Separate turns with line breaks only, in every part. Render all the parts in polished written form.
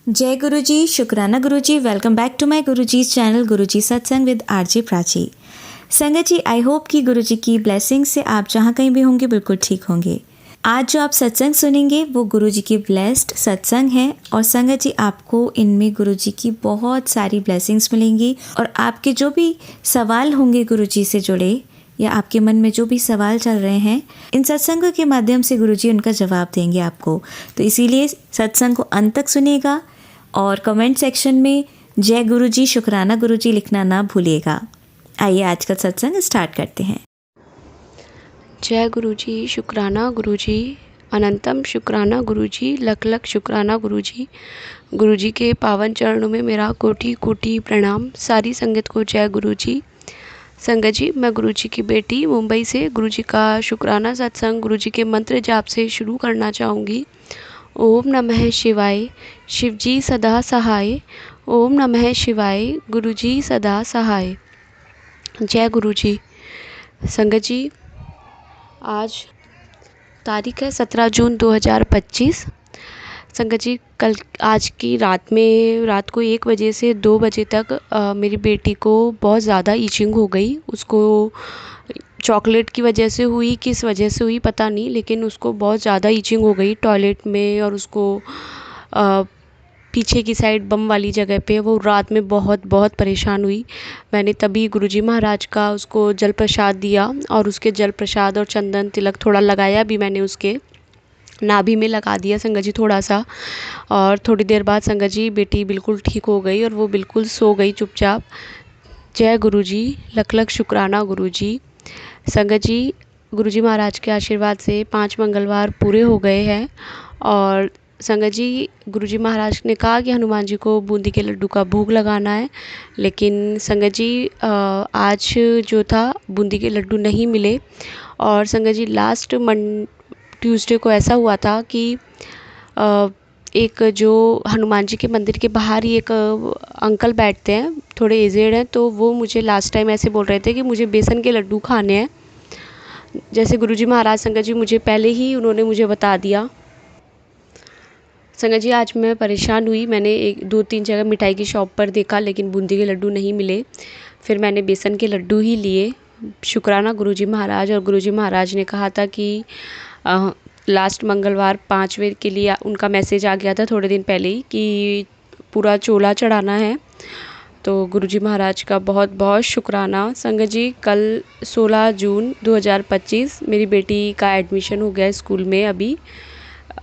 जय गुरु जी, शुक्राना गुरु जी। Welcome back to my Guru ji channel गुरु जी सत्संग विद आरजे प्राची। संगत जी, आई होप कि गुरु जी की ब्लेसिंग से आप जहाँ कहीं भी होंगे बिल्कुल ठीक होंगे। आज जो आप सत्संग सुनेंगे वो गुरु जी की ब्लेस्ड सत्संग है और संगत जी आपको इनमें गुरु जी की बहुत सारी ब्लेसिंग्स मिलेंगी और आपके जो भी सवाल होंगे गुरु जी से जुड़े या आपके मन में जो भी सवाल चल रहे हैं, इन सत्संगों के माध्यम से गुरुजी उनका जवाब देंगे आपको। तो इसीलिए सत्संग को अंत तक सुनिएगा और कमेंट सेक्शन में जय गुरुजी, शुक्राना गुरुजी लिखना ना भूलिएगा। आइए आज का सत्संग स्टार्ट करते हैं।
जय गुरुजी, शुक्राना गुरुजी, अनंतम शुक्राना गुरुजी, लख लख शुक्राना गुरुजी। गुरुजी के पावन चरणों में मेरा कोटि कोटि प्रणाम। सारी संगत को जय गुरुजी। संगत जी, मैं गुरुजी की बेटी मुंबई से गुरुजी का शुक्राना सत्संग गुरुजी के मंत्र जाप से शुरू करना चाहूँगी। ओम नमः शिवाय, शिवजी सदा सहाय। ओम नमः शिवाय, गुरुजी सदा सहाय। जय गुरुजी। संगत जी, आज तारीख है 17 जून 2025। संगत जी, आज की रात को 1 बजे से 2 बजे तक मेरी बेटी को बहुत ज़्यादा ईचिंग हो गई। उसको चॉकलेट की वजह से हुई, किस वजह से हुई पता नहीं, लेकिन उसको बहुत ज़्यादा ईचिंग हो गई टॉयलेट में और उसको पीछे की साइड बम वाली जगह पे वो रात में बहुत बहुत परेशान हुई। मैंने तभी गुरुजी महाराज का उसको जल प्रसाद दिया और उसके जल प्रसाद और चंदन तिलक थोड़ा लगाया भी, मैंने उसके नाभि में लगा दिया संगत जी थोड़ा सा। और थोड़ी देर बाद संगत जी बेटी बिल्कुल ठीक हो गई और वो बिल्कुल सो गई चुपचाप। जय गुरुजी, लख लख शुक्राना गुरुजी। संगत जी, गुरुजी महाराज के आशीर्वाद से 5 मंगलवार पूरे हो गए हैं और संगत जी गुरुजी महाराज ने कहा कि हनुमान जी को बूंदी के लड्डू का भोग लगाना है, लेकिन संगत जी आज जो था बूंदी के लड्डू नहीं मिले। और संगत जी लास्ट ट्यूसडे को ऐसा हुआ था कि एक जो हनुमान जी के मंदिर के बाहर ही एक अंकल बैठते हैं, थोड़े एजेड हैं, तो वो मुझे लास्ट टाइम ऐसे बोल रहे थे कि मुझे बेसन के लड्डू खाने हैं। जैसे गुरुजी महाराज संगत जी मुझे पहले ही उन्होंने मुझे बता दिया। संगत जी आज मैं परेशान हुई। मैंने 2-3 जगह मिठाई की शॉप पर देखा लेकिन बूंदी के लड्डू नहीं मिले। फिर मैंने बेसन के लड्डू ही लिए। शुक्राना गुरुजी महाराज। और गुरुजी महाराज ने कहा था कि लास्ट मंगलवार 5वें के लिए उनका मैसेज आ गया था थोड़े दिन पहले ही कि पूरा चोला चढ़ाना है। तो गुरुजी महाराज का बहुत बहुत शुक्राना। संगत जी, कल 16 जून 2025 मेरी बेटी का एडमिशन हो गया स्कूल में। अभी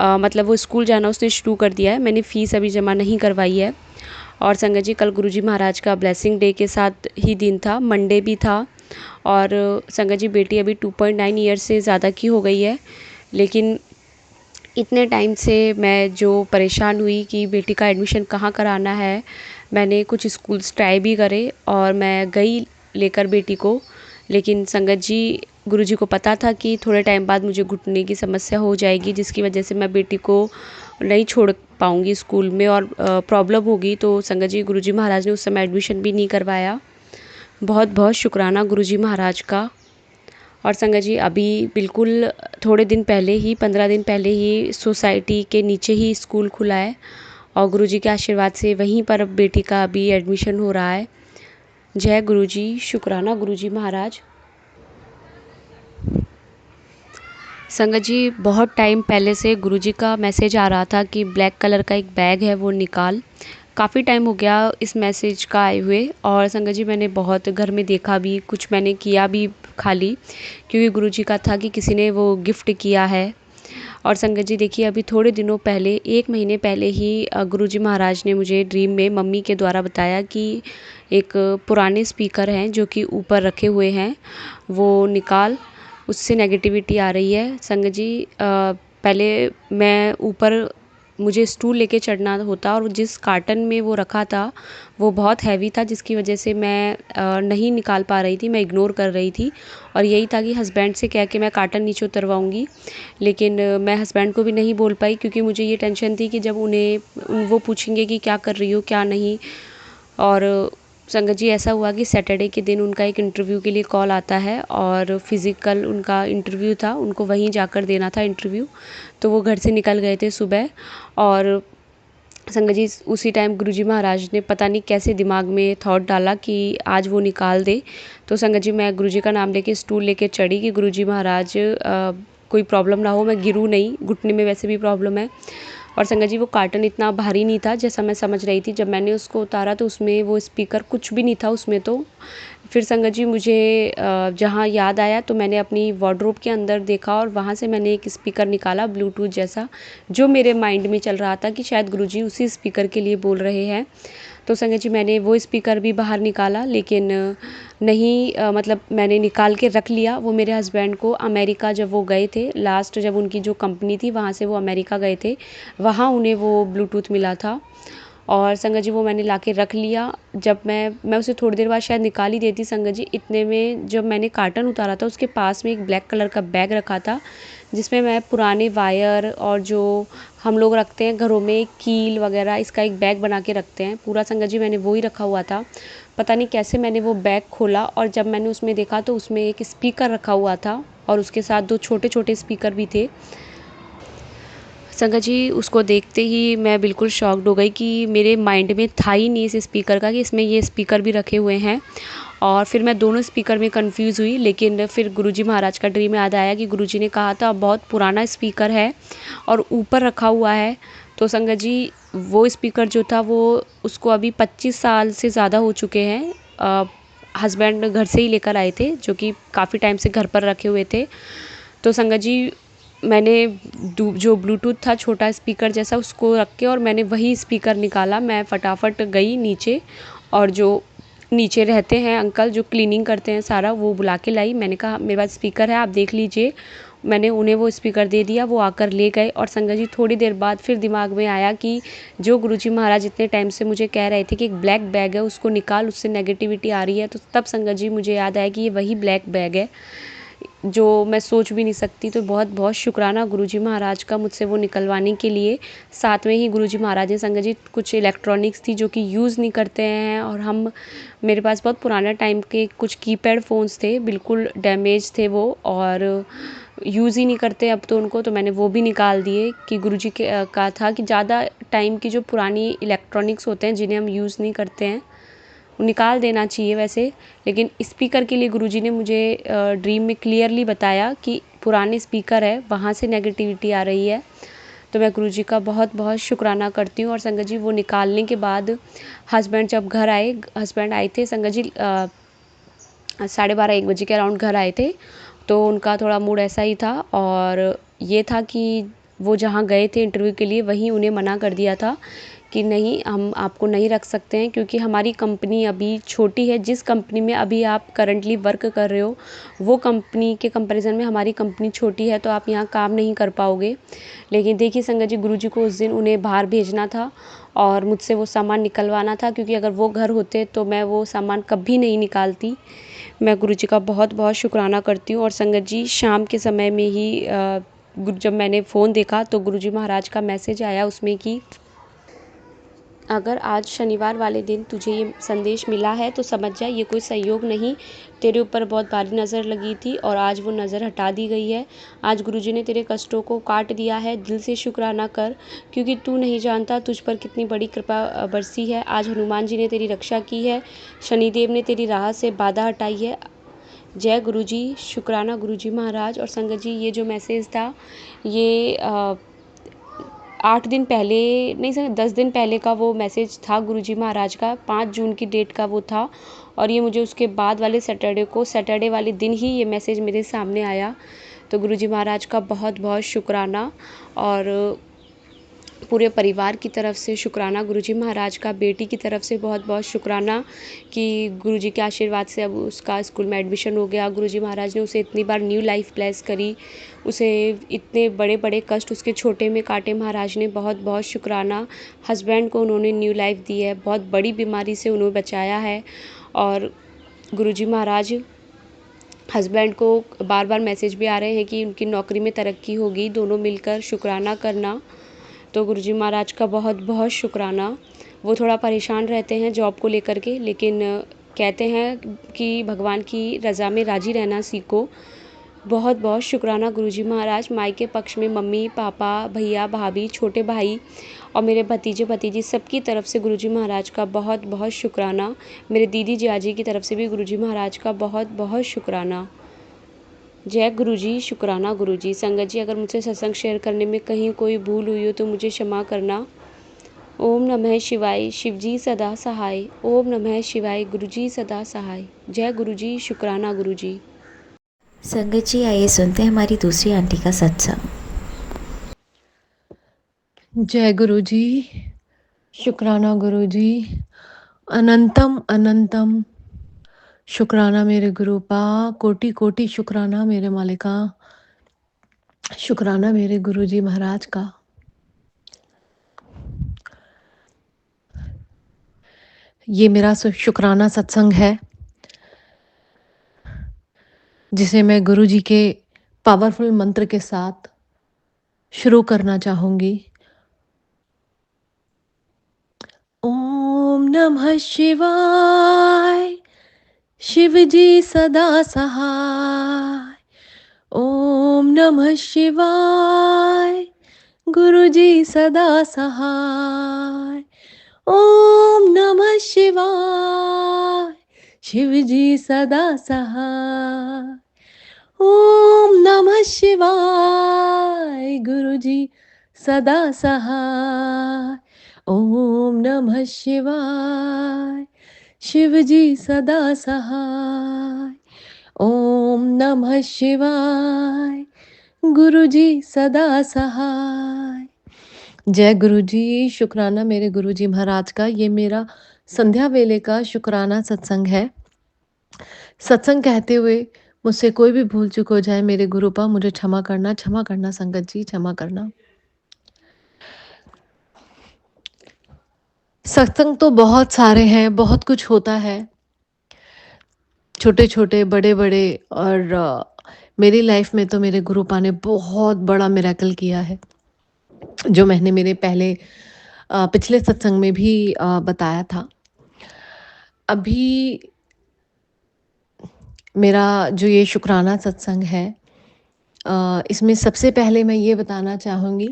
मतलब वो स्कूल जाना उसने शुरू कर दिया है। मैंने फ़ीस अभी जमा नहीं करवाई है। और संगत जी, कल गुरुजी महाराज का ब्लेसिंग डे के साथ ही दिन था, मंडे भी था। और संगत जी बेटी अभी 2.9 ईयर से ज़्यादा की हो गई है, लेकिन इतने टाइम से मैं जो परेशान हुई कि बेटी का एडमिशन कहाँ कराना है, मैंने कुछ स्कूल्स ट्राई भी करे और मैं गई लेकर बेटी को। लेकिन संगत जी गुरुजी को पता था कि थोड़े टाइम बाद मुझे घुटने की समस्या हो जाएगी, जिसकी वजह से मैं बेटी को नहीं छोड़ पाऊँगी स्कूल में और प्रॉब्लम होगी। तो संगत जी गुरुजी महाराज ने उस समय एडमिशन भी नहीं करवाया। बहुत बहुत शुक्राना गुरुजी महाराज का। और संगत जी अभी बिल्कुल थोड़े दिन पहले ही 15 दिन पहले ही सोसाइटी के नीचे ही स्कूल खुला है और गुरुजी के आशीर्वाद से वहीं पर अब बेटी का अभी एडमिशन हो रहा है। जय गुरुजी, शुक्राना गुरुजी महाराज। संगत जी बहुत टाइम पहले से गुरुजी का मैसेज आ रहा था कि ब्लैक कलर का एक बैग है वो निकाल। काफ़ी टाइम हो गया इस मैसेज का आए हुए। और संगत जी मैंने बहुत घर में देखा भी, कुछ मैंने किया भी खाली, क्योंकि गुरुजी का था कि किसी ने वो गिफ्ट किया है। और संगत जी देखिए, अभी थोड़े दिनों पहले 1 महीने पहले ही गुरुजी महाराज ने मुझे ड्रीम में मम्मी के द्वारा बताया कि एक पुराने स्पीकर हैं जो कि ऊपर रखे हुए हैं, वो निकाल, उससे नेगेटिविटी आ रही है। संगत जी पहले मैं ऊपर मुझे स्टूल लेके चढ़ना होता और जिस कार्टन में वो रखा था वो बहुत हैवी था, जिसकी वजह से मैं नहीं निकाल पा रही थी, मैं इग्नोर कर रही थी। और यही था कि हस्बैंड से कह के मैं कार्टन नीचे उतरवाऊँगी, लेकिन मैं हस्बैंड को भी नहीं बोल पाई क्योंकि मुझे ये टेंशन थी कि जब वो पूछेंगे कि क्या कर रही हो क्या नहीं। और संगत जी ऐसा हुआ कि सैटरडे के दिन उनका एक इंटरव्यू के लिए कॉल आता है और फिज़िकल उनका इंटरव्यू था, उनको वहीं जाकर देना था इंटरव्यू। तो वो घर से निकल गए थे सुबह और संगत जी उसी टाइम गुरुजी महाराज ने पता नहीं कैसे दिमाग में थॉट डाला कि आज वो निकाल दे। तो संगत जी मैं गुरुजी का नाम लेके स्टूल लेके चढ़ी कि गुरुजी महाराज कोई प्रॉब्लम ना हो, मैं गिरूँ नहीं, घुटने में वैसे भी प्रॉब्लम है। और संगत जी वो कार्टन इतना भारी नहीं था जैसा मैं समझ रही थी। जब मैंने उसको उतारा तो उसमें वो स्पीकर कुछ भी नहीं था उसमें। तो फिर संगत जी मुझे जहाँ याद आया तो मैंने अपनी वार्डरोब के अंदर देखा और वहाँ से मैंने एक स्पीकर निकाला ब्लूटूथ जैसा, जो मेरे माइंड में चल रहा था कि शायद गुरुजी उसी स्पीकर के लिए बोल रहे हैं। तो संगत जी मैंने वो स्पीकर भी बाहर निकाला, लेकिन नहीं मतलब मैंने निकाल के रख लिया। वो मेरे हस्बैंड को अमेरिका जब वो गए थे लास्ट, जब उनकी जो कंपनी थी वहाँ से वो अमेरिका गए थे, वहाँ उन्हें वो ब्लूटूथ मिला था। और संगत जी वो मैंने लाके रख लिया। जब मैं उसे थोड़ी देर बाद शायद निकाल ही देती संगत जी, इतने में जब मैंने कार्टन उतारा था उसके पास में एक ब्लैक कलर का बैग रखा था जिसमें मैं पुराने वायर और जो हम लोग रखते हैं घरों में कील वगैरह, इसका एक बैग बना के रखते हैं पूरा। संगत जी मैंने वो ही रखा हुआ था। पता नहीं कैसे मैंने वो बैग खोला और जब मैंने उसमें देखा तो उसमें एक स्पीकर रखा हुआ था और उसके साथ 2 छोटे छोटे स्पीकर भी थे। संगत जी उसको देखते ही मैं बिल्कुल शॉक्ड हो गई कि मेरे माइंड में था ही नहीं इस स्पीकर का कि इसमें ये स्पीकर भी रखे हुए हैं। और फिर मैं दोनों स्पीकर में कंफ्यूज हुई, लेकिन फिर गुरुजी महाराज का ड्रीम याद आया कि गुरुजी ने कहा था बहुत पुराना स्पीकर है और ऊपर रखा हुआ है। तो संगत जी वो स्पीकर जो था वो उसको अभी 25 साल से ज़्यादा हो चुके हैं। हस्बैंड घर से ही लेकर आए थे जो कि काफ़ी टाइम से घर पर रखे हुए थे। तो संगत जी मैंने जो ब्लूटूथ था छोटा स्पीकर जैसा उसको रख के और मैंने वही स्पीकर निकाला। मैं फटाफट गई नीचे और जो नीचे रहते हैं अंकल जो क्लीनिंग करते हैं सारा, वो बुला के लाई। मैंने कहा मेरे पास स्पीकर है आप देख लीजिए। मैंने उन्हें वो स्पीकर दे दिया, वो आकर ले गए। और संगत जी थोड़ी देर बाद फिर दिमाग में आया कि जो गुरुजी महाराज इतने टाइम से मुझे कह रहे थे कि एक ब्लैक बैग है उसको निकाल, उससे नेगेटिविटी आ रही है। तो तब संगत जी मुझे याद आया कि ये वही ब्लैक बैग है जो मैं सोच भी नहीं सकती। तो बहुत बहुत शुक्राना गुरुजी महाराज का मुझसे वो निकलवाने के लिए। साथ में ही गुरुजी महाराज ने संगत जी कुछ इलेक्ट्रॉनिक्स थी जो कि यूज़ नहीं करते हैं और हम मेरे पास बहुत पुराना टाइम के कुछ कीपैड फ़ोन्स थे, बिल्कुल डैमेज थे वो और यूज़ ही नहीं करते अब तो उनको। तो मैंने वो भी निकाल दिए कि गुरुजी के का था कि ज़्यादा टाइम की जो पुरानी इलेक्ट्रॉनिक्स होते हैं जिन्हें हम यूज़ नहीं करते हैं निकाल देना चाहिए वैसे। लेकिन स्पीकर के लिए गुरुजी ने मुझे ड्रीम में क्लियरली बताया कि पुराने स्पीकर है वहाँ से नेगेटिविटी आ रही है। तो मैं गुरुजी का बहुत बहुत शुक्राना करती हूँ। और संगत जी वो निकालने के बाद हस्बैंड जब घर आए, हस्बैंड आए थे संगत जी 12:30 1 बजे के अराउंड घर आए थे। तो उनका थोड़ा मूड ऐसा ही था और ये था कि वो जहाँ गए थे इंटरव्यू के लिए वहीं उन्हें मना कर दिया था कि नहीं हम आपको नहीं रख सकते हैं क्योंकि हमारी कंपनी अभी छोटी है। जिस कंपनी में अभी आप करंटली वर्क कर रहे हो वो कंपनी के कंपैरिजन में हमारी कंपनी छोटी है तो आप यहाँ काम नहीं कर पाओगे। लेकिन देखिए संगत जी गुरुजी को उस दिन उन्हें बाहर भेजना था और मुझसे वो सामान निकलवाना था क्योंकि अगर वो घर होते तो मैं वो सामान कभी नहीं निकालती। मैं गुरुजी का बहुत बहुत शुक्राना करती हूँ। और संगत जी शाम के समय में ही जब मैंने फ़ोन देखा तो गुरुजी महाराज का मैसेज आया उसमें कि अगर आज शनिवार वाले दिन तुझे ये संदेश मिला है तो समझ जा ये कोई संयोग नहीं, तेरे ऊपर बहुत भारी नज़र लगी थी और आज वो नज़र हटा दी गई है। आज गुरुजी ने तेरे कष्टों को काट दिया है, दिल से शुक्राना कर क्योंकि तू नहीं जानता तुझ पर कितनी बड़ी कृपा बरसी है। आज हनुमान जी ने तेरी रक्षा की है, शनिदेव ने तेरी राह से बाधा हटाई है। जय गुरुजी, शुक्राना गुरुजी महाराज। और संगत जी ये जो मैसेज था ये 8 दिन पहले नहीं सर 10 दिन पहले का वो मैसेज था गुरुजी महाराज का, 5 जून की डेट का वो था। और ये मुझे उसके बाद वाले सैटरडे वाले दिन ही ये मैसेज मेरे सामने आया। तो गुरुजी महाराज का बहुत बहुत शुक्राना और पूरे परिवार की तरफ से शुक्राना। गुरुजी महाराज का बेटी की तरफ से बहुत बहुत शुक्राना कि गुरुजी के आशीर्वाद से अब उसका स्कूल में एडमिशन हो गया। गुरुजी महाराज ने उसे इतनी बार न्यू लाइफ ब्लेस करी, उसे इतने बड़े बड़े कष्ट उसके छोटे में काटे महाराज ने। बहुत बहुत शुक्राना। हस्बैंड को उन्होंने न्यू लाइफ दी है, बहुत बड़ी बीमारी से उन्हें बचाया है। और गुरुजी महाराज हस्बैंड को बार बार मैसेज भी आ रहे हैं कि उनकी नौकरी में तरक्की होगी, दोनों मिलकर शुक्राना करना। तो गुरुजी महाराज का बहुत बहुत शुक्राना। वो थोड़ा परेशान रहते हैं जॉब को लेकर के, लेकिन कहते हैं कि भगवान की रज़ा में राज़ी रहना सीखो। बहुत बहुत शुक्राना गुरुजी महाराज। मायके पक्ष में मम्मी पापा भैया भाभी छोटे भाई और मेरे भतीजे भतीजी सबकी तरफ से गुरुजी महाराज का बहुत बहुत शुक्राना। मेरे दीदी जियाजी की तरफ से भी गुरुजी महाराज का बहुत बहुत शुक्राना। जय गुरुजी, शुक्राना गुरुजी। संगत जी, अगर मुझसे सत्संग शेयर करने में कहीं कोई भूल हुई हो तो मुझे क्षमा करना। ओम नमः शिवाय, शिवजी सदा सहाय। ओम नमः शिवाय, गुरुजी सदा सहाय। जय गुरुजी, शुक्राना गुरुजी।
संगत जी आइए सुनते हैं हमारी दूसरी आंटी का सत्संग।
जय गुरु जी, शुक्राना गुरु जी। अनंतम अनंतम शुक्राना मेरे गुरुपा, कोटि कोटि शुक्राना मेरे मालिका, शुक्राना मेरे गुरु जी महाराज का। ये मेरा शुक्राना सत्संग है जिसे मैं गुरु जी के पावरफुल मंत्र के साथ शुरू करना चाहूंगी। ओम नमः शिवाय, शिव जी सदा सहाय। ओम नमः शिवाय, गुरु जी सदा सहाय। ओम नमः शिवाय, शिव जी सदा सहाय। ओम नमः शिवाय, गुरु जी सदा सहाय। ओम नमः शिवाय, शिव जी सदा सहाय। ओम नमः शिवाय, गुरु जी सदा सहाय। जय गुरु जी, शुक्राना मेरे गुरु जी महाराज का। ये मेरा संध्या वेले का शुक्राना सत्संग है। सत्संग कहते हुए मुझसे कोई भी भूल चूक हो जाए मेरे गुरुपा, मुझे क्षमा करना संगत जी, क्षमा करना। सत्संग तो बहुत सारे हैं, बहुत कुछ होता है, छोटे छोटे बड़े बड़े। और मेरी लाइफ में तो मेरे गुरुपा ने बहुत बड़ा मिरेकल किया है, जो मैंने मेरे पहले पिछले सत्संग में भी बताया था। अभी मेरा जो ये शुक्राना सत्संग है, इसमें सबसे पहले मैं ये बताना चाहूँगी।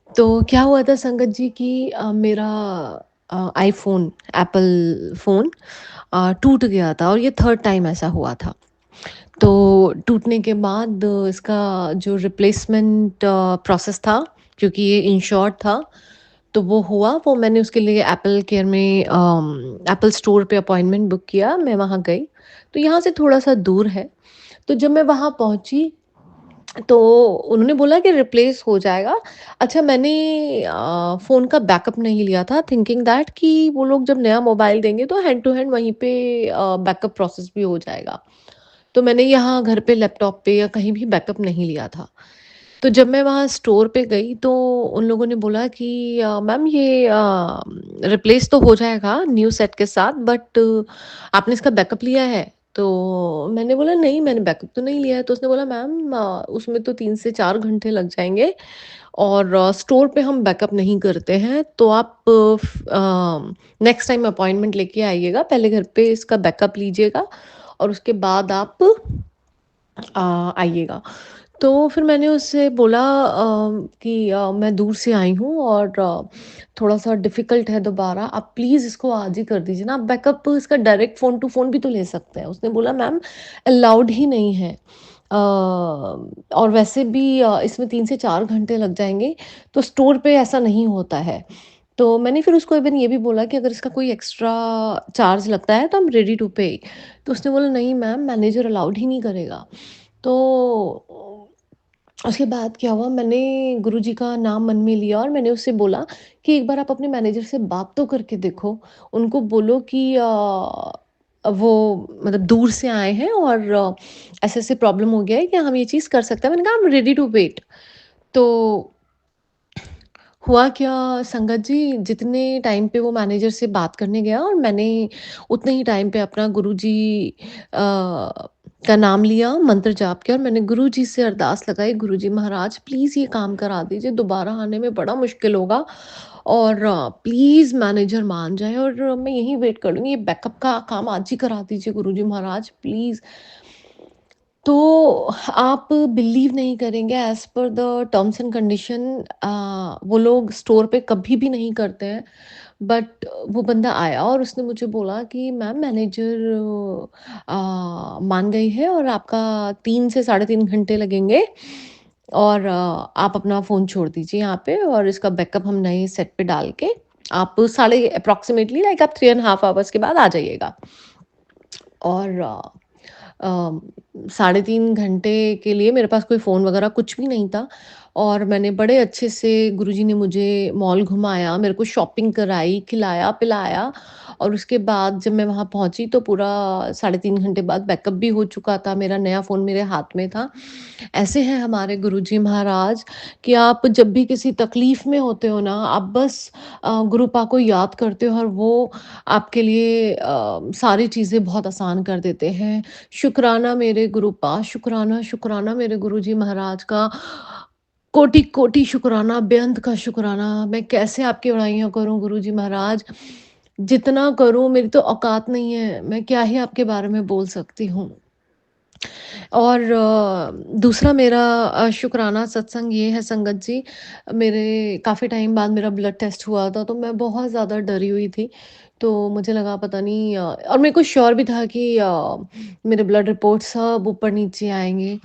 तो क्या हुआ था संगत जी कि मेरा आईफ़ोन, एप्पल फ़ोन टूट गया था और ये थर्ड टाइम ऐसा हुआ था। तो टूटने के बाद इसका जो रिप्लेसमेंट प्रोसेस था, क्योंकि ये इंश्योर्ड था, तो वो हुआ। वो मैंने उसके लिए एप्पल केयर में एप्पल स्टोर पे अपॉइंटमेंट बुक किया, मैं वहाँ गई। तो यहाँ से थोड़ा-सा दूर है। तो जब मैं वहाँ पहुँची तो उन्होंने बोला कि रिप्लेस हो जाएगा। अच्छा, मैंने फ़ोन का बैकअप नहीं लिया था, थिंकिंग दैट कि वो लोग जब नया मोबाइल देंगे तो हैंड टू हैंड वहीं पे बैकअप प्रोसेस भी हो जाएगा। तो मैंने यहाँ घर पे लैपटॉप पे या कहीं भी बैकअप नहीं लिया था। तो जब मैं वहाँ स्टोर पे गई तो उन लोगों ने बोला कि मैम ये रिप्लेस तो हो जाएगा न्यू सेट के साथ, बट आपने इसका बैकअप लिया है? तो मैंने बोला नहीं, मैंने बैकअप तो नहीं लिया है। तो उसने बोला मैम उसमें तो 3 से 4 घंटे लग जाएँगे और स्टोर पे हम बैकअप नहीं करते हैं, तो आप नेक्स्ट टाइम अपॉइंटमेंट लेके आइएगा, पहले घर पे इसका बैकअप लीजिएगा और उसके बाद आप आइएगा। तो फिर मैंने उससे बोला कि मैं दूर से आई हूँ और थोड़ा-सा डिफ़िकल्ट है दोबारा, आप प्लीज़ इसको आज ही कर दीजिए ना, आप बैकअप इसका डायरेक्ट फ़ोन टू फ़ोन भी तो ले सकते हैं। उसने बोला मैम अलाउड ही नहीं है। और वैसे भी इसमें 3 से 4 घंटे लग जाएँगे, तो स्टोर पे ऐसा नहीं होता है। तो मैंने फिर उसको इवन ये भी बोला कि अगर इसका कोई एक्स्ट्रा चार्ज लगता है तो आई एम रेडी टू पे। तो उसने बोला नहीं मैम, मैनेजर अलाउड ही नहीं करेगा। तो उसके बाद क्या हुआ, मैंने गुरुजी का नाम मन में लिया और मैंने उससे बोला कि एक बार आप अपने मैनेजर से बात तो करके देखो। उनको बोलो कि वो मतलब दूर से आए हैं और ऐसे-ऐसे प्रॉब्लम हो गया है कि हम ये चीज़ कर सकते हैं। मैंने कहा I am ready to wait. तो हुआ क्या संगत जी, जितने टाइम पे वो मैनेजर से बात करने गया और मैंने उतने ही टाइम पे अपना गुरुजी का नाम लिया, मंत्र जाप किया और मैंने गुरुजी से अरदास लगाई, गुरुजी महाराज प्लीज़ ये काम करा दीजिए, दोबारा आने में बड़ा मुश्किल होगा और प्लीज़ मैनेजर मान जाए और मैं यहीं वेट कर लूँगी, ये बैकअप का काम आज ही करा दीजिए गुरुजी महाराज प्लीज़। तो आप बिलीव नहीं करेंगे, as per the terms and condition वो लोग स्टोर पे कभी भी नहीं करते हैं। बट वो बंदा आया और उसने मुझे बोला कि मैम मैनेजर मान गई है और आपका 3 से साढ़े 3 घंटे लगेंगे और आप अपना फ़ोन छोड़ दीजिए यहाँ पे और इसका बैकअप हम नए सेट पे डाल के आप साढ़े अप्रॉक्सिमेटली लाइक आप 3 एंड हाफ आवर्स के बाद आ जाइएगा। और साढ़े 3 घंटे के लिए मेरे पास कोई फ़ोन वगैरह कुछ भी नहीं था और मैंने बड़े अच्छे से गुरुजी ने मुझे मॉल घुमाया, मेरे को शॉपिंग कराई, खिलाया-पिलाया और उसके बाद जब मैं वहाँ पहुँची तो पूरा साढ़े 3 घंटे बाद बैकअप भी हो चुका था, मेरा नया फ़ोन मेरे हाथ में था। ऐसे हैं हमारे गुरुजी महाराज कि आप जब भी किसी तकलीफ़ में होते हो ना, आप बस गुरुपा को याद करते हो और वो आपके लिए सारी चीज़ें बहुत आसान कर देते हैं। शुक्राना मेरे गुरुपा, शुक्राना, शुक्राना मेरे गुरुजी महाराज का, कोटि-कोटि शुक्राना, बेअंत का शुक्राना। मैं कैसे आपकी बड़ाइयाँ करूँ गुरुजी महाराज, जितना करूँ मेरी तो औकात नहीं है, मैं क्या ही आपके बारे में बोल सकती हूँ। और दूसरा मेरा शुक्राना सत्संग ये है संगत जी, मेरे काफ़ी टाइम बाद मेरा ब्लड टेस्ट हुआ था, तो मैं बहुत ज़्यादा डरी हुई थी। तो मुझे लगा पता नहीं और मेरे को श्योर भी था कि मेरे ब्लड रिपोर्ट सब ऊपर-नीचे आएँगे।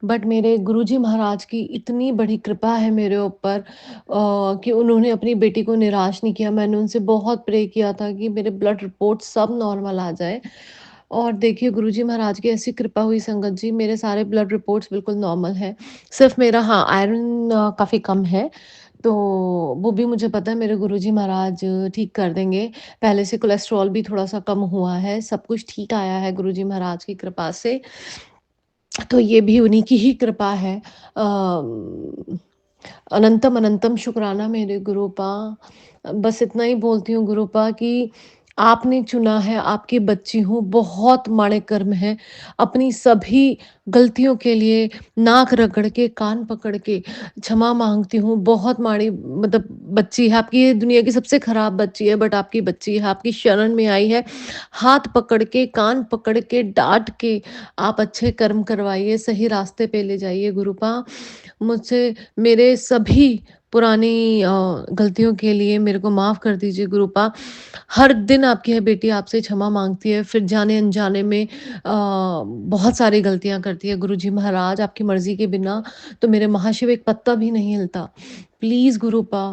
बट मेरे गुरुजी महाराज की इतनी बड़ी कृपा है मेरे ऊपर कि उन्होंने अपनी बेटी को निराश नहीं किया। मैंने उनसे बहुत प्रे किया था कि मेरे ब्लड रिपोर्ट सब नॉर्मल आ जाए। और देखिए गुरुजी महाराज की ऐसी कृपा हुई संगत जी, मेरे सारे ब्लड रिपोर्ट्स बिल्कुल नॉर्मल हैं। सिर्फ़ मेरा हाँ, आयरन काफ़ी कम है, तो वो भी मुझे पता है मेरे गुरुजी महाराज ठीक कर देंगे। पहले से कोलेस्ट्रॉल भी थोड़ा-सा कम हुआ है, सब कुछ ठीक आया है गुरुजी महाराज की कृपा से। तो ये भी उन्हीं की ही कृपा है। अनंतम अनंतम शुक्राना मेरे गुरुपा। बस इतना ही बोलती हूँ गुरुपा कि आपने चुना है, आपकी बच्ची हूँ, बहुत माड़े कर्म हैं। अपनी सभी गलतियों के लिए नाक रगड़ के, कान पकड़ के क्षमा माँगती हूँ। बहुत माड़ी मतलब बच्ची है, आपकी ये दुनिया की सबसे खराब बच्ची है, बट आपकी बच्ची है, आपकी शरण में आई है। हाथ पकड़ के, कान पकड़ के, डाँट के आप अच्छे कर्म करवाइए, सही रास्ते पे ले जाइए गुरुपा। मुझसे मेरे सभी पुरानी गलतियों के लिए मेरे को माफ़ कर दीजिए गुरुपा। हर दिन आपकी यह बेटी आपसे क्षमा माँगती है, फिर जाने-अनजाने में बहुत सारी गलतियाँ करती है। गुरुजी महाराज आपकी मर्ज़ी के बिना तो मेरे महाशिव एक पत्ता भी नहीं हिलता। प्लीज़ गुरुपा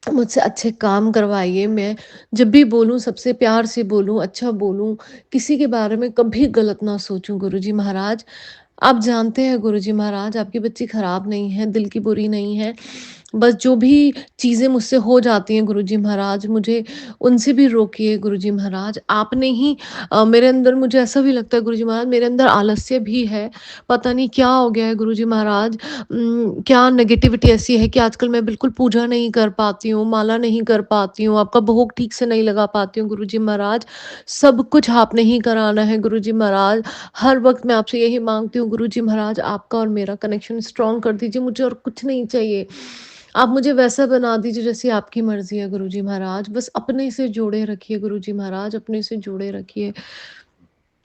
मुझसे अच्छे काम करवाइए। मैं जब भी बोलूँ सबसे प्यार से बोलूँ, अच्छा बोलूँ, किसी के बारे में कभी गलत ना सोचूँ गुरुजी महाराज। आप जानते हैं गुरुजी महाराज आपकी बच्ची खराब नहीं है, दिल की बुरी नहीं है। बस जो भी चीज़ें मुझसे हो जाती हैं गुरुजी महाराज मुझे उनसे भी रोकिए गुरुजी महाराज। आपने ही मेरे अंदर मुझे ऐसा भी लगता है गुरुजी महाराज मेरे अंदर आलस्य भी है। पता नहीं क्या हो गया है गुरुजी महाराज क्या नेगेटिविटी ऐसी है कि आजकल मैं बिल्कुल पूजा नहीं कर पाती हूँ, माला नहीं कर पाती हूँ, आपका भोग ठीक से नहीं लगा पाती हूँ गुरुजी महाराज। सब कुछ आपने ही कराना है गुरुजी महाराज। हर वक़्त मैं आपसे यही माँगती हूँ गुरुजी महाराज आपका और मेरा कनेक्शन स्ट्रॉन्ग कर दीजिए, मुझे और कुछ नहीं चाहिए। आप मुझे वैसा बना दीजिए जैसी आपकी मर्ज़ी है गुरुजी महाराज। बस अपने से जोड़े रखिए गुरुजी महाराज, अपने से जोड़े रखिए।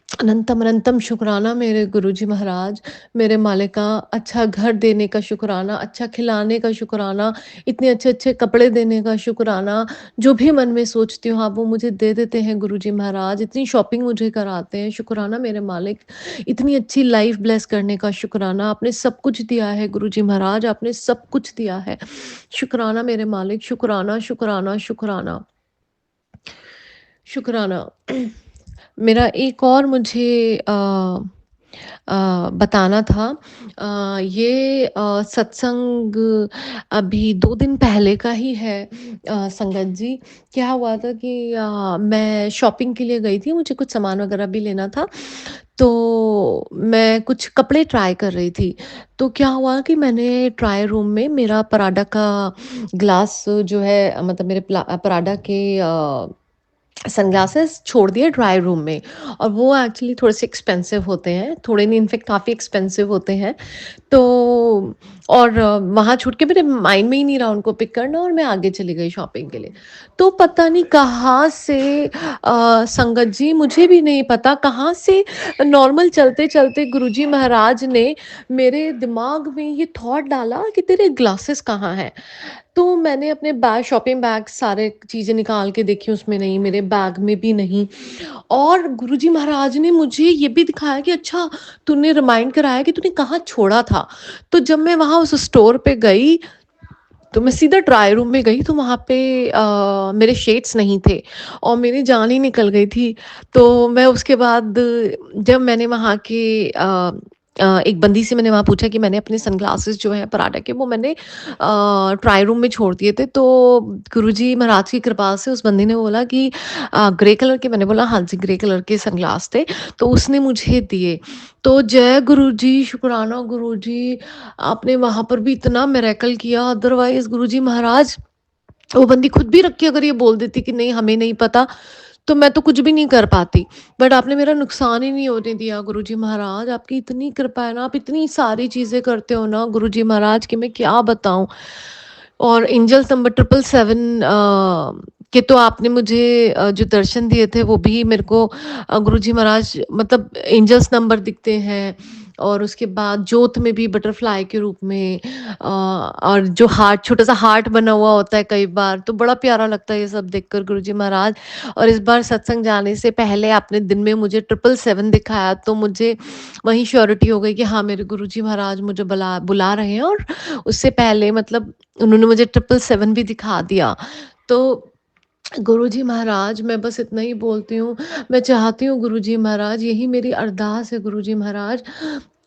अनंतम अनंतम शुक्राना मेरे गुरुजी महाराज, मेरे मालिका अच्छा घर देने का शुक्राना, अच्छा खिलाने का शुक्राना, इतने अच्छे-अच्छे कपड़े देने का शुक्राना, जो भी मन में सोचती हूँ आप वो मुझे दे देते हैं गुरुजी महाराज, इतनी शॉपिंग मुझे कराते हैं, शुक्राना मेरे मालिक, इतनी अच्छी लाइफ़ ब्लेस करने का शुक्राना, आपने सब कुछ दिया है गुरुजी महाराज, आपने सब कुछ दिया है। शुक्राना मेरे मालिक, शुक्राना, शुक्राना, शुक्राना, शुक्राना। मेरा एक और मुझे बताना था ये सत्संग अभी 2 दिन पहले का ही है संगत जी। क्या हुआ था कि मैं शॉपिंग के लिए गई थी, मुझे कुछ सामान वगैरह भी लेना था, तो मैं कुछ कपड़े ट्राई कर रही थी। तो क्या हुआ कि मैंने ट्रायल रूम में मेरा पराडा का ग्लास जो है मतलब मेरे पराडा के सनग्लासेस छोड़ दिए ड्राई रूम में, और वो एक्चुअली थोड़े से एक्सपेंसिव होते हैं, थोड़े नहीं इनफैक्ट काफ़ी एक्सपेंसिव होते हैं। तो और वहाँ छूट के मेरे माइंड में ही नहीं रहा उनको पिक करना, और मैं आगे चली गई शॉपिंग के लिए। तो पता नहीं कहाँ से संगत जी, मुझे भी नहीं पता कहाँ से नॉर्मल चलते-चलते गुरुजी महाराज ने मेरे दिमाग में ये थॉट डाला कि तेरे ग्लासेस कहाँ हैं? तो मैंने अपने बैग, शॉपिंग बैग, सारे चीज़ें निकाल के देखी, उसमें नहीं, मेरे बैग में भी नहीं। और गुरुजी महाराज ने मुझे ये भी दिखाया कि अच्छा, तूने रिमाइंड कराया कि तूने कहाँ छोड़ा था। तो जब मैं वहाँ उस स्टोर पे गई, तो मैं सीधा ट्रायल रूम में गई, तो वहाँ पे मेरे शेड्स नहीं थे और मेरी जान ही निकल गई थी। तो मैं उसके बाद जब मैंने वहाँ के एक बंदी से मैंने वहाँ पूछा कि मैंने अपने सनग्लासेस जो हैं पराडा के, वो मैंने ट्रायल रूम में छोड़ दिए थे। तो गुरुजी महाराज की कृपा से उस बंदी ने बोला कि ग्रे कलर के, मैंने बोला हाँ जी, ग्रे कलर के सनग्लास थे, तो उसने मुझे दिए। तो जय गुरुजी, शुक्राना गुरुजी, आपने वहाँ पर भी इतना मिरेकल किया, अदरवाइज़ गुरुजी महाराज, वो बंदी खुद भी रख के अगर ये बोल देती कि नहीं हमें नहीं पता, तो मैं तो कुछ भी नहीं कर पाती। बट आपने मेरा नुकसान ही नहीं होने दिया गुरुजी महाराज, आपकी इतनी कृपा है ना, आप इतनी सारी चीज़ें करते हो ना गुरुजी महाराज, कि मैं क्या बताऊँ। और एंजल्स नंबर 777 के तो आपने मुझे जो दर्शन दिए थे, वो भी मेरे को गुरुजी महाराज, मतलब एंजल्स नंबर दिखते हैं, और उसके बाद जोत में भी बटरफ्लाई के रूप में, और जो हार्ट, छोटा सा हार्ट बना हुआ होता है कई बार, तो बड़ा प्यारा लगता है ये सब देखकर गुरुजी महाराज। और इस बार सत्संग जाने से पहले आपने दिन में मुझे 777 दिखाया, तो मुझे वहीं श्योरिटी हो गई कि हाँ, मेरे गुरुजी महाराज मुझे बुला बुला रहे हैं। और उससे पहले मतलब उन्होंने मुझे 777 भी दिखा दिया। तो गुरुजी महाराज, मैं बस इतना ही बोलती हूँ, मैं चाहती हूँ गुरुजी महाराज, यही मेरी अरदास है गुरुजी महाराज,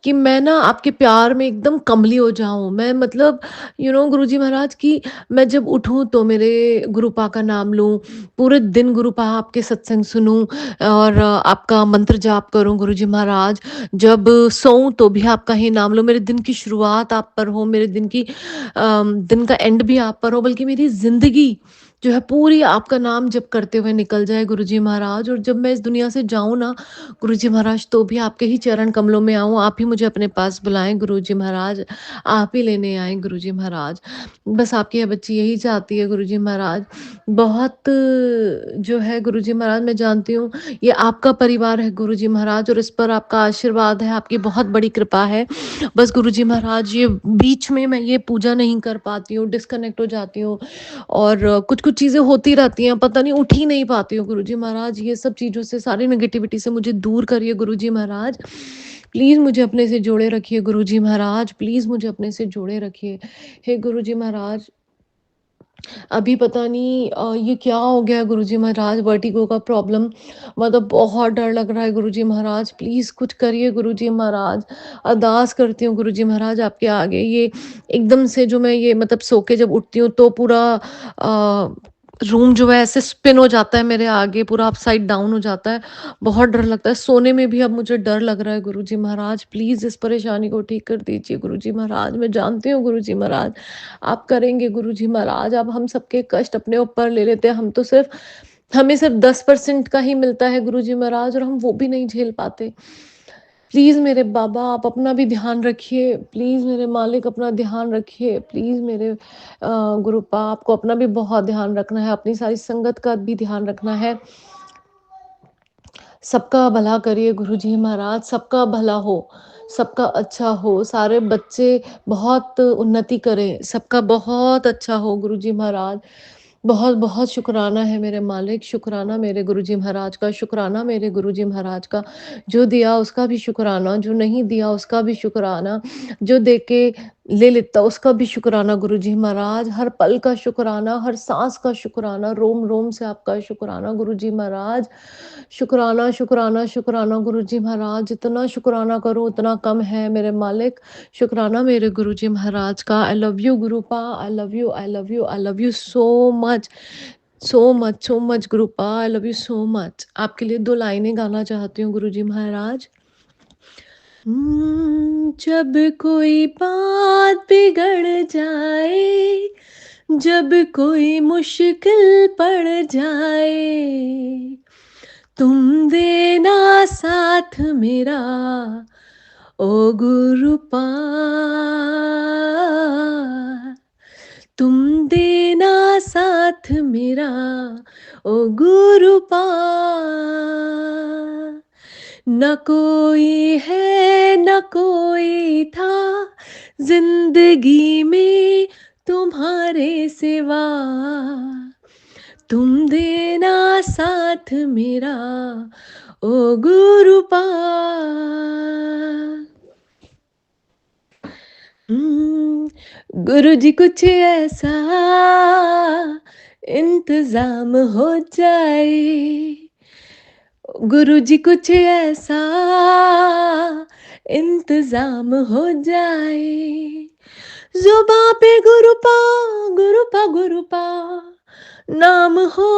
कि मैं ना आपके प्यार में एकदम कमली हो जाऊँ। मैं मतलब गुरुजी महाराज, कि मैं जब उठूँ तो मेरे गुरुपा का नाम लूँ, पूरे दिन गुरुपा आपके सत्संग सुनूँ, और आपका मंत्र जाप करूँ गुरुजी महाराज। जब सोऊँ तो भी आपका ही नाम लूँ, मेरे दिन की शुरुआत आप पर हो, मेरे दिन का एंड भी आप पर हो, बल्कि मेरी ज़िंदगी जो है पूरी आपका नाम जप करते हुए निकल जाए गुरुजी महाराज। और जब मैं इस दुनिया से जाऊँ ना गुरुजी महाराज, तो भी आपके ही चरण कमलों में आऊँ, आप ही मुझे अपने पास बुलाएँ गुरुजी महाराज, आप ही लेने आएँ गुरुजी महाराज। बस आपकी यह बच्ची यही चाहती है गुरुजी महाराज। बहुत जो है गुरुजी महाराज, मैं जानती हूँ ये आपका परिवार है गुरुजी महाराज, और इस पर आपका आशीर्वाद है, आपकी बहुत बड़ी कृपा है। बस गुरुजी महाराज, ये बीच में मैं ये पूजा नहीं कर पाती हूँ, डिस्कनेक्ट हो जाती हूँ, और कुछ-कुछ चीज़ें होती रहती हैं, पता नहीं उठ ही नहीं पाती हूँ गुरुजी महाराज। ये सब चीज़ों से, सारी नेगेटिविटी से मुझे दूर करिए गुरुजी महाराज। प्लीज़ मुझे अपने से जोड़े रखिए गुरुजी महाराज, प्लीज़ मुझे अपने से जोड़े रखिए। हे गुरुजी महाराज, अभी पता नहीं ये क्या हो गया है गुरुजी महाराज, वर्टिगो का प्रॉब्लम, मतलब बहुत डर लग रहा है गुरुजी महाराज, प्लीज़ कुछ करिए गुरुजी महाराज। अरदास करती हूँ गुरुजी महाराज आपके आगे। ये एकदम से जो मैं ये मतलब सो के जब उठती हूँ, तो पूरा रूम जो है ऐसे स्पिन हो जाता है मेरे आगे, पूरा अपसाइड डाउन हो जाता है। बहुत डर लगता है, सोने में भी अब मुझे डर लग रहा है गुरुजी महाराज, प्लीज़ इस परेशानी को ठीक कर दीजिए गुरुजी महाराज। मैं जानती हूँ गुरुजी महाराज, आप करेंगे गुरुजी महाराज। आप हम सबके कष्ट अपने ऊपर ले लेते हैं, हमें सिर्फ 10% का ही मिलता है गुरुजी महाराज, और हम वो भी नहीं झेल पाते। प्लीज़ मेरे बाबा, आप अपना भी ध्यान रखिए, प्लीज़ मेरे मालिक अपना ध्यान रखिए, प्लीज़ मेरे गुरुपा, आपको अपना भी बहुत ध्यान रखना है, अपनी सारी संगत का भी ध्यान रखना है। सबका भला करिए गुरुजी महाराज, सबका भला हो, सबका अच्छा हो, सारे बच्चे बहुत उन्नति करें, सबका बहुत अच्छा हो गुरुजी महाराज। बहुत-बहुत शुकराना है मेरे मालिक, शुकराना मेरे गुरुजी महाराज का, शुकराना मेरे गुरुजी महाराज का। जो दिया उसका भी शुकराना, जो नहीं दिया उसका भी शुकराना, जो दे के ले लेता उसका भी शुकराना गुरुजी महाराज। हर पल का शुकराना, हर साँस का शुकराना, रोम-रोम से आपका शुकराना गुरुजी महाराज। शुकराना, शुकराना, शुकराना गुरुजी महाराज, जितना शुकराना करूँ उतना कम है मेरे मालिक। शुकराना मेरे गुरुजी महाराज का। I love you गुरुपा, I love you, I love you, I love you so much, so much, so much गुरुपा, I love you so much. आपके लिए 2 लाइनें गाना चाहती हूँ गुरुजी महाराज। जब कोई बात बिगड़ जाए, जब कोई मुश्किल पड़ जाए, तुम देना साथ मेरा, ओ गुरुपा। तुम देना साथ मेरा, ओ गुरुपा। न कोई है न कोई था जिंदगी में तुम्हारे सिवा, तुम देना साथ मेरा, ओ गुरुपा। गुरु जी कुछ ऐसा इंतजाम हो जाए, गुरु जी कुछ ऐसा इंतजाम हो जाए, जुबां पे गुरुपा गुरुपा गुरुपा नाम हो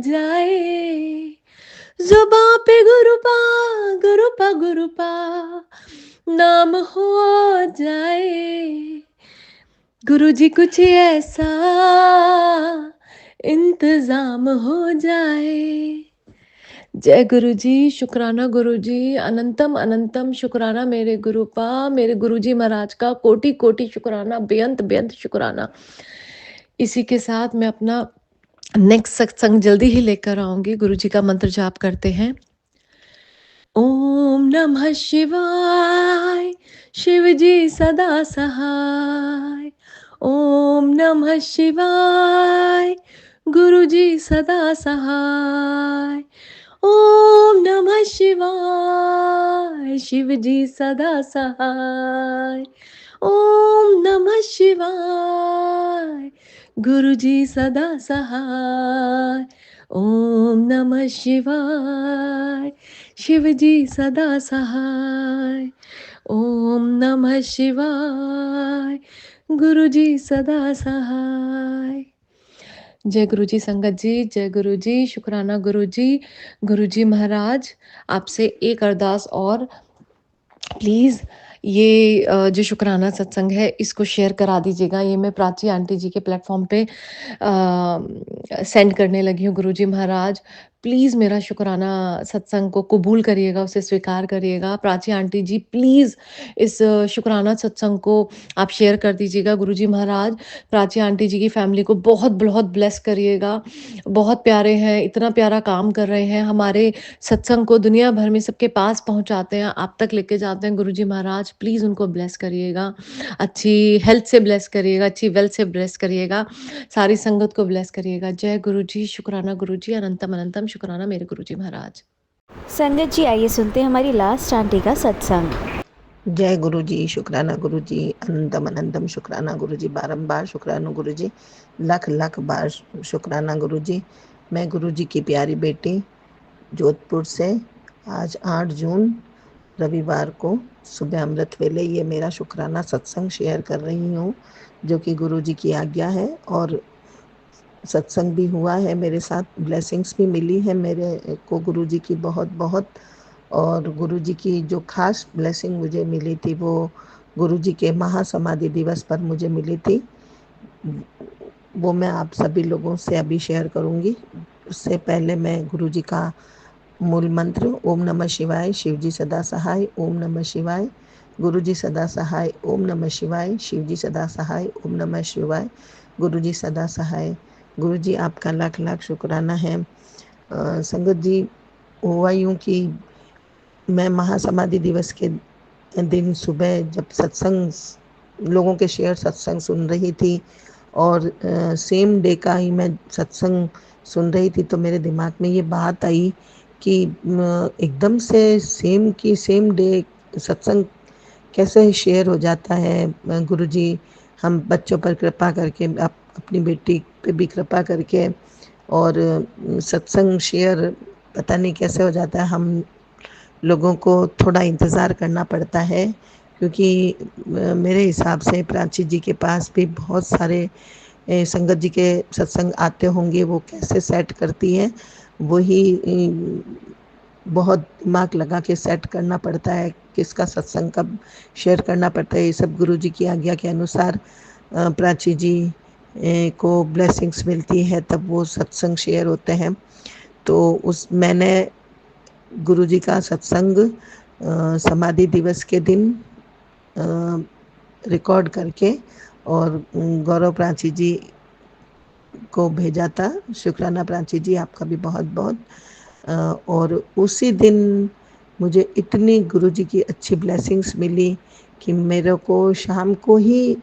जाए, जुबां पे गुरुपा गुरुपा गुरुपा नाम हो जाए, गुरु जी कुछ ऐसा इंतजाम हो जाए। जय गुरु जी, शुक्राना गुरु जी, अनंतम अनंतम शुक्राना मेरे गुरुपा, मेरे गुरु जी महाराज का कोटि कोटि शुक्राना, बेअंत बेअंत शुक्राना। इसी के साथ मैं अपना नेक्स्ट सत्संग जल्दी ही लेकर आऊंगी। गुरु जी का मंत्र जाप करते हैं। ओम नमः शिवाय, शिव जी सदा सहाय। ओम नमः शिवाय, गुरु जी सदा सहाय। ओम नमः शिवाय, शिव जी सदा सहाय। ओम नमः शिवाय, गुरु जी सदा सहाय। ओम नमः शिवाय, शिव जी सदा सहाय। ओम नमः शिवाय, गुरु जी सदा सहाय। जय गुरु जी संगत जी, जय गुरु जी, शुक्राना गुरु जी महाराज। आपसे एक अरदास और, प्लीज़ ये जो शुक्राना सत्संग है इसको शेयर करा दीजिएगा। ये मैं प्राची आंटी जी के प्लेटफॉर्म पे सेंड करने लगी हूँ। गुरुजी महाराज प्लीज़ मेरा शुक्राना सत्संग को कबूल करिएगा, उसे स्वीकार करिएगा। प्राची आंटी जी प्लीज़ इस शुक्राना सत्संग को आप शेयर कर दीजिएगा। गुरुजी महाराज प्राची आंटी जी की फैमिली को बहुत बहुत ब्लेस करिएगा। बहुत प्यारे हैं, इतना प्यारा काम कर रहे हैं, हमारे सत्संग को दुनिया भर में सबके पास पहुंचाते हैं, आप तक लेके जाते हैं। गुरुजी महाराज प्लीज़ उनको ब्लेस करिएगा, अच्छी हेल्थ से ब्लेस करिएगा, अच्छी वेल्थ से ब्लेस करिएगा, सारी संगत को ब्लेस करिएगा। जय गुरु जी, शुक्राना गुरु जी, अनंतम अनंतम शुक्राना मेरे गुरु जी महाराज।
संगत जी आइए सुनते हैं हमारी लास्ट आंटी का सत्संग।
जय गुरु जी, शुक्राना गुरु जी, अनंतम अनंतम शुक्राना गुरु जी, बारंबार शुक्राना गुरु जी, लख लख बार शुक्राना गुरु जी। मैं गुरु जी की प्यारी बेटी जोधपुर से आज 8 जून रविवार को सुबह अमृत वेले ये मेरा शुक्राना सत्संग शेयर कर रही हूँ, जो कि गुरु जी की आज्ञा है और सत्संग भी हुआ है मेरे साथ, ब्लेसिंग्स भी मिली है मेरे को गुरु जी की बहुत बहुत। और गुरु जी की जो खास ब्लेसिंग मुझे मिली थी वो गुरु जी के महासमाधि दिवस पर मुझे मिली थी, वो मैं आप सभी लोगों से अभी शेयर करूंगी। उससे पहले मैं गुरु जी का मूल मंत्र ओम नमः शिवाय, शिव जी सदा सहाय, ओम नमः शिवाय, गुरु जी सदा सहाय, ओम नमः शिवाय, शिव जी सदा सहाय, ओम नमः शिवाय, गुरु जी सदा सहाय। गुरु जी आपका लाख लाख शुक्राना है। संगत जी, हुआ यूँ कि मैं महासमाधि दिवस के दिन सुबह जब सत्संग लोगों के शेयर सत्संग सुन रही थी और सेम डे का ही मैं सत्संग सुन रही थी, तो मेरे दिमाग में ये बात आई कि एकदम से सेम की सेम डे सत्संग कैसे शेयर हो जाता है। गुरु जी हम बच्चों पर कृपा करके, अपनी बेटी पे भी कृपा करके, और सत्संग शेयर पता नहीं कैसे हो जाता है। हम लोगों को थोड़ा इंतज़ार करना पड़ता है, क्योंकि मेरे हिसाब से प्राची जी के पास भी बहुत सारे संगत जी के सत्संग आते होंगे, वो कैसे सेट करती है वही बहुत दिमाग लगा के सेट करना पड़ता है, किसका सत्संग कब शेयर करना पड़ता है। ये सब गुरु जी की आज्ञा के अनुसार प्राची जी को ब्लेसिंग्स मिलती है तब वो सत्संग शेयर होते हैं। तो मैंने गुरुजी का सत्संग समाधि दिवस के दिन रिकॉर्ड करके और गौरव प्राची जी को भेजा था। शुक्राना प्राची जी, आपका भी बहुत बहुत। और उसी दिन मुझे इतनी गुरुजी की अच्छी ब्लेसिंग्स मिली कि मेरे को शाम को ही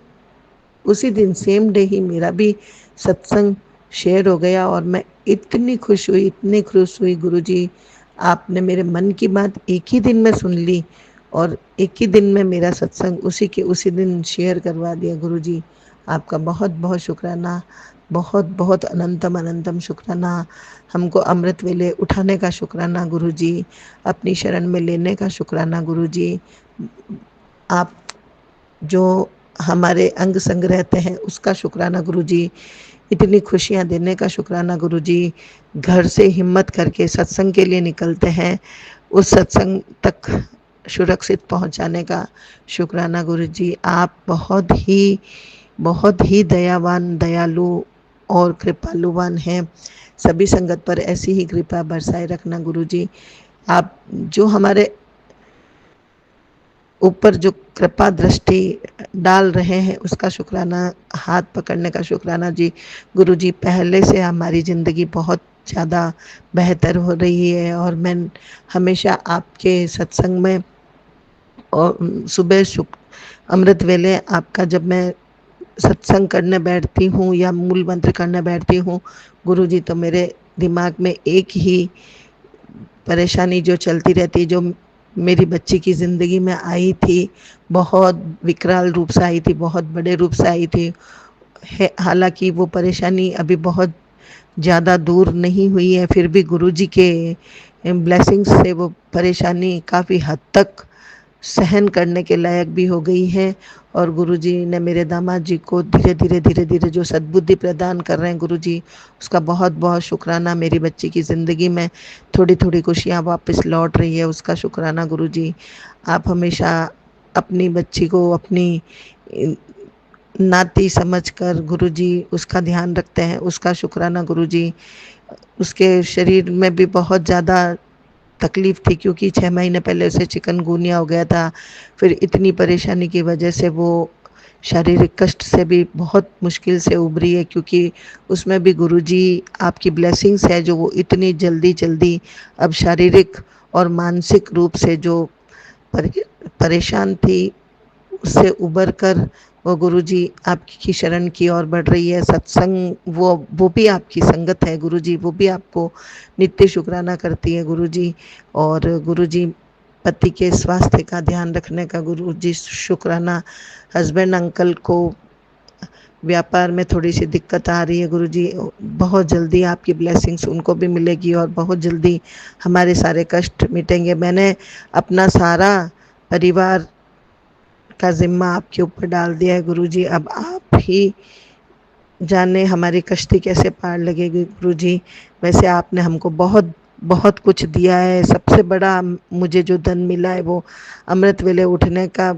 उसी दिन सेम डे ही मेरा भी सत्संग शेयर हो गया और मैं इतनी खुश हुई। गुरुजी, आपने मेरे मन की बात एक ही दिन में सुन ली और एक ही दिन में मेरा सत्संग उसी दिन शेयर करवा दिया। गुरुजी, आपका बहुत बहुत शुक्राना, बहुत बहुत अनंतम अनंतम शुक्राना। हमको अमृत वेले उठाने का शुक्राना गुरुजी, अपनी शरण में लेने का शुक्राना गुरुजी। आप जो हमारे अंग संग रहते हैं उसका शुक्राना गुरुजी, इतनी खुशियाँ देने का शुक्राना गुरुजी। घर से हिम्मत करके सत्संग के लिए निकलते हैं, उस सत्संग तक सुरक्षित पहुंचाने का शुक्राना गुरुजी। आप बहुत ही दयावान, दयालु और कृपालुवान हैं। सभी संगत पर ऐसी ही कृपा बरसाए रखना गुरुजी। आप जो हमारे ऊपर जो कृपा दृष्टि डाल रहे हैं उसका शुक्राना, हाथ पकड़ने का शुक्राना जी। गुरुजी, पहले से हमारी ज़िंदगी बहुत ज़्यादा बेहतर हो रही है और मैं हमेशा आपके सत्संग में और सुबह अमृत वेले आपका जब मैं सत्संग करने बैठती हूँ या मूल मंत्र करने बैठती हूँ गुरुजी, तो मेरे दिमाग में एक ही परेशानी जो चलती रहती, जो मेरी बच्ची की ज़िंदगी में आई थी, बहुत विकराल रूप से आई थी, बहुत बड़े रूप से आई थी। हालांकि वो परेशानी अभी बहुत ज़्यादा दूर नहीं हुई है, फिर भी गुरुजी के ब्लेसिंग्स से वो परेशानी काफ़ी हद तक सहन करने के लायक भी हो गई है। और गुरुजी ने मेरे दामाद जी को धीरे धीरे जो सद्बुद्धि प्रदान कर रहे हैं गुरुजी, उसका बहुत बहुत शुक्राना। मेरी बच्ची की ज़िंदगी में थोड़ी थोड़ी खुशियाँ वापस लौट रही है, उसका शुक्राना गुरुजी। आप हमेशा अपनी बच्ची को अपनी नाती समझकर गुरुजी उसका ध्यान रखते हैं, उसका शुक्राना गुरुजी। उसके शरीर में भी बहुत ज़्यादा तकलीफ़ थी क्योंकि 6 महीने पहले उसे चिकनगुनिया हो गया था। फिर इतनी परेशानी की वजह से वो शारीरिक कष्ट से भी बहुत मुश्किल से उभरी है, क्योंकि उसमें भी गुरुजी आपकी ब्लेसिंग्स है जो वो इतनी जल्दी अब शारीरिक और मानसिक रूप से जो परेशान थी उससे उबर कर वो गुरुजी आपकी शरण की ओर बढ़ रही है। सत्संग वो भी आपकी संगत है गुरुजी, वो भी आपको नित्य शुक्राना करती है गुरुजी। और गुरुजी, पति के स्वास्थ्य का ध्यान रखने का गुरुजी शुक्राना। हस्बैंड अंकल को व्यापार में थोड़ी सी दिक्कत आ रही है गुरुजी, बहुत जल्दी आपकी ब्लेसिंग्स उनको भी मिलेगी और बहुत जल्दी हमारे सारे कष्ट मिटेंगे। मैंने अपना सारा परिवार का जिम्मा आपके ऊपर डाल दिया है गुरुजी, अब आप ही जाने हमारी कश्ती कैसे पार लगेगी गुरुजी। वैसे आपने हमको बहुत बहुत कुछ दिया है, सबसे बड़ा मुझे जो धन मिला है वो अमृत वेले उठने का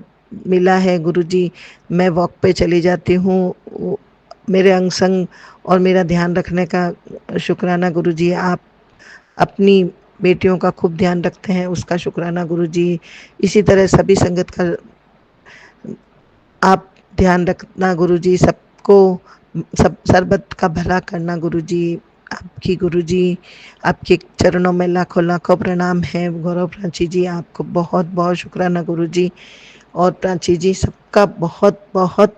मिला है गुरुजी। मैं वॉक पे चली जाती हूँ, मेरे अंग संग और मेरा ध्यान रखने का शुक्राना गुरुजी। आप अपनी बेटियों का खूब ध्यान रखते हैं, उसका शुक्राना गुरुजी। इसी तरह सभी संगत का आप ध्यान रखना गुरुजी, सबको सब सर्बत का भला करना गुरुजी। आपकी गुरुजी, आपके चरणों में लाखों लाखों प्रणाम है। गौरव प्राची जी, आपको बहुत बहुत शुक्राना गुरुजी। और प्राची जी, सबका बहुत बहुत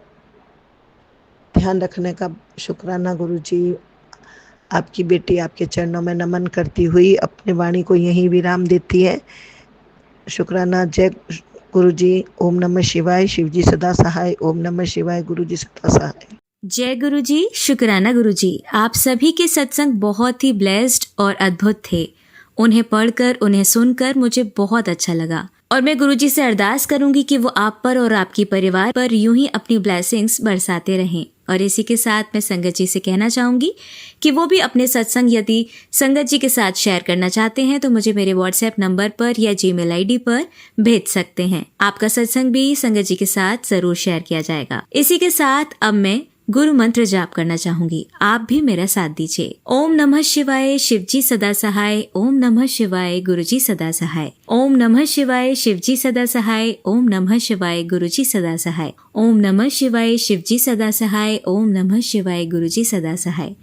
ध्यान रखने का शुक्राना गुरुजी। आपकी बेटी आपके चरणों में नमन करती हुई अपने वाणी को यहीं विराम देती है। शुक्राना। जय गुरुजी। ओम नमः शिवाय। शिवजी सदा सहाय। ओम नमः शिवाय। गुरुजी सदा सहाय।
जय गुरुजी। शुक्राना गुरुजी। आप सभी के सत्संग बहुत ही ब्लेस्ड और अद्भुत थे। उन्हें पढ़कर, उन्हें सुनकर मुझे बहुत अच्छा लगा और मैं गुरुजी से अरदास करूंगी कि वो आप पर और आपकी परिवार पर यूं ही अपनी ब्लेसिंग्स बरसाते रहें। और इसी के साथ मैं संगत जी से कहना चाहूंगी कि वो भी अपने सत्संग यदि संगत जी के साथ शेयर करना चाहते हैं तो मुझे मेरे व्हाट्सएप नंबर पर या जीमेल आईडी पर भेज सकते हैं। आपका सत्संग भी संगत जी के साथ जरूर शेयर किया जाएगा। इसी के साथ अब मैं गुरु मंत्र जाप करना चाहूंगी, आप भी मेरा साथ दीजिए। ओम नमः शिवाय, शिवजी सदा सहाय। ओम नमः शिवाय, गुरुजी सदा सहाय। ओम नमः शिवाय, शिवजी सदा सहाय। ओम नमः शिवाय, गुरुजी सदा सहाय। ओम नमः शिवाय, शिवजी सदा सहाय। ओम नमः शिवाय, गुरुजी सदा सहाय।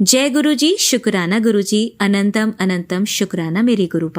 जय गुरुजी, शुक्राना गुरुजी, अनंतम अनंतम शुक्राना मेरे गुरुपा।